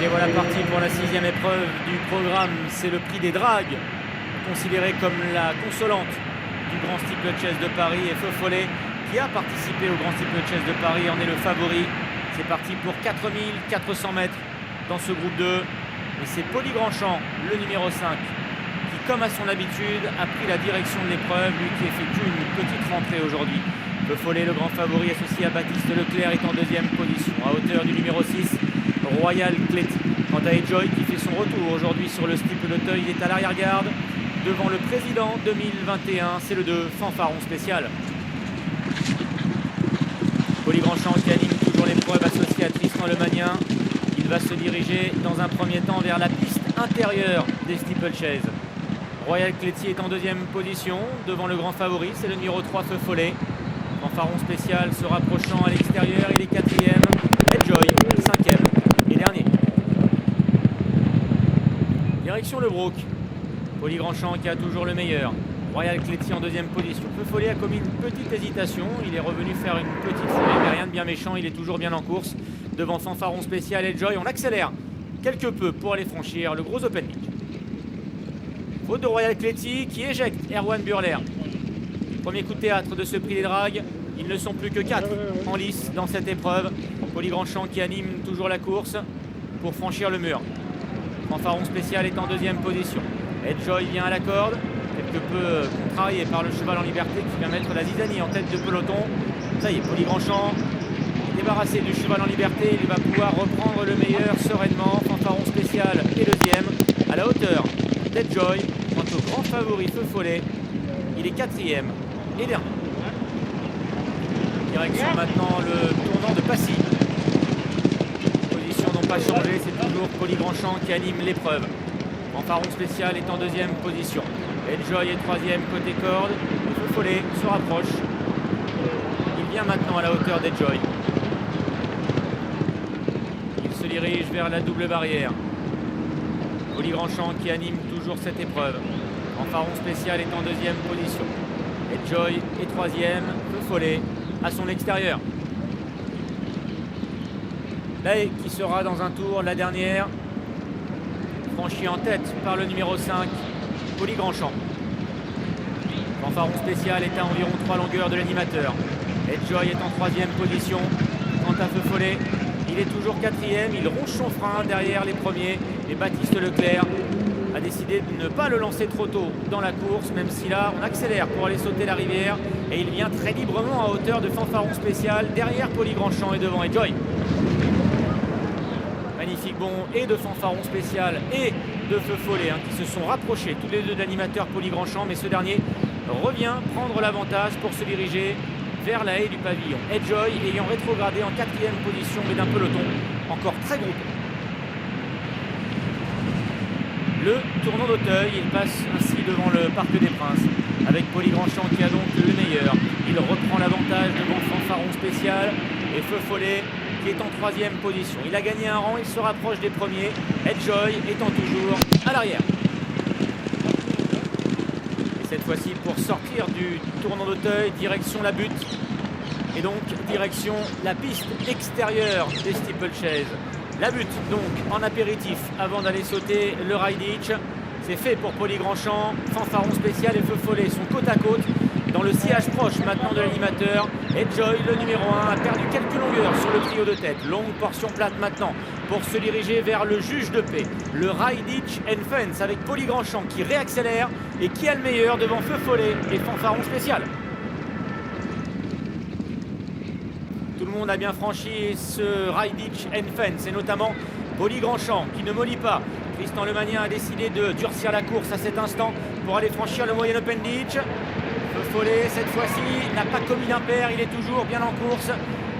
Et voilà parti pour la 6e épreuve du programme. C'est le prix des dragues, considéré comme la consolante du Grand Steeplechase de Paris. Et Feu Follet, qui a participé au Grand Steeplechase de Paris, en est le favori. C'est parti pour 4400 mètres dans ce groupe 2. Et c'est Poli Grandchamp, le numéro 5, qui, comme à son habitude, a pris la direction de l'épreuve, lui qui effectue une petite rentrée aujourd'hui. Feu Follet, le grand favori, associé à Baptiste Leclerc, est en 2e position, à hauteur du numéro 6, Royal Cléty. Quant à Edjoy, qui fait son retour aujourd'hui sur le steeple d'Auteuil, il est à l'arrière-garde, devant le président 2021, c'est le 2, Fanfaron Spécial. Poli Grandchamp qui anime toujours l'épreuve, associé à Tristan Lemagnin. Il va se diriger dans un premier temps vers la piste intérieure des steeplechase. Royal Cléty est en 2e position, devant le grand favori, c'est le numéro 3, Feu Follet. Fanfaron Spécial se rapprochant à l'extérieur, il est 4e. Edjoy, 5e et dernier. Direction le Brook. Poli Grandchamp qui a toujours le meilleur. Royal Cléty en 2e position. Feu Follet a commis une petite hésitation. Il est revenu faire une petite foulée, mais rien de bien méchant. Il est toujours bien en course. Devant Fanfaron Spécial et Edjoy, on accélère quelque peu pour aller franchir le gros Open Beach. Faute de Royal Cléty qui éjecte Erwan Burler. Premier coup de théâtre de ce prix des dragues. Ils ne sont plus que 4 en lice dans cette épreuve. Poli Grandchamp qui anime toujours la course pour franchir le mur. Fanfaron Spécial est en 2e position. Edjoy vient à la corde, quelque peu contrarié par le cheval en liberté qui vient mettre la zizanie en tête de peloton. Ça y est, Poli Grandchamp débarrassé du cheval en liberté, il va pouvoir reprendre le meilleur sereinement. Fanfaron Spécial est 2e, à la hauteur d'Edjoy. Quant au grand favori Feu Follet, il est 4e et dernier. Direction maintenant le tournant de Passy. Positions n'ont pas changé, c'est toujours Poli Grandchamp qui anime l'épreuve. Fanfaron Spécial est en 2e position. Edjoy est 3e côté corde. Feu Follet se rapproche. Il vient maintenant à la hauteur d'Edjoy. Il se dirige vers la double barrière. Poli Grandchamp qui anime toujours cette épreuve. Fanfaron Spécial est en 2e position. Edjoy est 3e. Feu Follet à son extérieur. Là, qui sera dans un tour la dernière, franchie en tête par le numéro 5, Poli Grandchamp. Fanfaron Spécial est à environ 3 longueurs de l'animateur. Edjoy est en 3e position. Quant à Feu Follet, il est toujours 4e. Il ronge son frein derrière les premiers. Et Baptiste Leclerc a décidé de ne pas le lancer trop tôt dans la course, même si là on accélère pour aller sauter la rivière. Et il vient très librement à hauteur de Fanfaron Spécial, derrière Poli Grandchamp et devant Edjoy. Magnifique bond et de Fanfaron Spécial et de Feu Follet qui se sont rapprochés tous les deux de l'animateur Poli Grandchamp, mais ce dernier revient prendre l'avantage pour se diriger vers la haie du pavillon. Edjoy ayant rétrogradé en 4e position, mais d'un peloton encore très groupé. Le tournant d'Auteuil, il passe ainsi devant le Parc des Princes avec Poli Grandchamp qui a donc le meilleur. Il reprend l'avantage devant Fanfaron Spécial et Feu Follet qui est en 3e position. Il a gagné un rang, il se rapproche des premiers. Edjoy étant toujours à l'arrière. Et cette fois-ci pour sortir du tournant d'Auteuil, direction la butte. Et donc direction la piste extérieure des steeplechase. La butte donc en apéritif avant d'aller sauter le ride hitch. C'est fait pour Poli Grandchamp. Fanfaron Spécial et Feu Follet sont côte à côte dans le sillage proche maintenant de l'animateur. Edjoy, le numéro 1, a perdu quelques longueurs sur le trio de tête. Longue portion plate maintenant pour se diriger vers le juge de paix. Le ride hitch and fence avec Poli Grandchamp qui réaccélère et qui a le meilleur devant Feu Follet et Fanfaron Spécial. Tout le monde a bien franchi ce ride hitch and fence et notamment Poli Grandchamp qui ne mollit pas. Tristan Lemagnin a décidé de durcir la course à cet instant pour aller franchir le moyen open ditch. Feu Follet, cette fois-ci, n'a pas commis d'impair, il est toujours bien en course.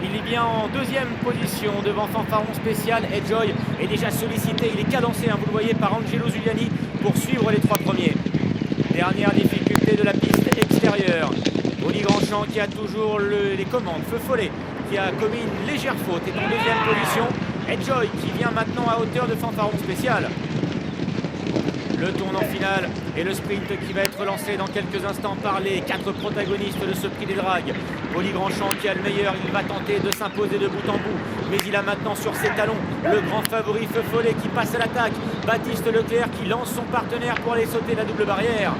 Il est bien en 2e position devant Fanfaron Spécial. Edjoy est déjà sollicité, il est cadencé, vous le voyez, par Angelo Zuliani pour suivre les 3 premiers. Dernière difficulté de la piste extérieure. Poli Grandchamp qui a toujours les commandes. Feu Follet qui a commis une légère faute est en 2e position. Edjoy qui vient maintenant à hauteur de Fanfaron Spécial. Le tournant final et le sprint qui va être lancé dans quelques instants par les 4 protagonistes de ce prix des dragues. Poli Grandchamp qui a le meilleur, il va tenter de s'imposer de bout en bout, mais il a maintenant sur ses talons le grand favori Feu Follet qui passe à l'attaque. Baptiste Leclerc qui lance son partenaire pour aller sauter la double barrière.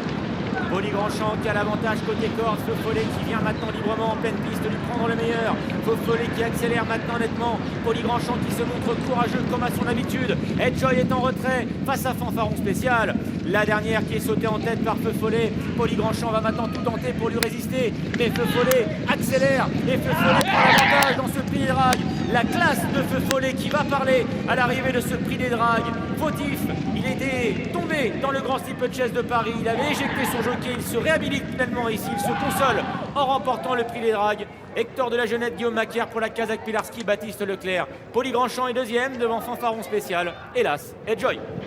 Poli Grandchamp qui a l'avantage côté corde. Feu Follet qui vient maintenant librement en pleine piste lui prendre le meilleur. Feu Follet qui accélère maintenant nettement. Poli Grandchamp qui se montre courageux comme à son habitude. Edjoy est en retrait face à Fanfaron Spécial. La dernière qui est sautée en tête par Feu Follet. Poli Grandchamp va maintenant tout tenter pour lui résister. Mais Feu Follet accélère et Feu Follet prend l'avantage dans ce prix des dragues. La classe de Feu Follet qui va parler à l'arrivée de ce prix des dragues. Fautif, il était tombé dans le Grand Steeplechase de Paris. Il avait éjecté son jockey, il se réhabilite pleinement ici. Il se console en remportant le prix des dragues. Hector de la Jeunette, Guillaume Macaire pour la Kazakh Pilarski, Baptiste Leclerc. Poli Grandchamp est deuxième devant Fanfaron Spécial. Hélas, Edjoy.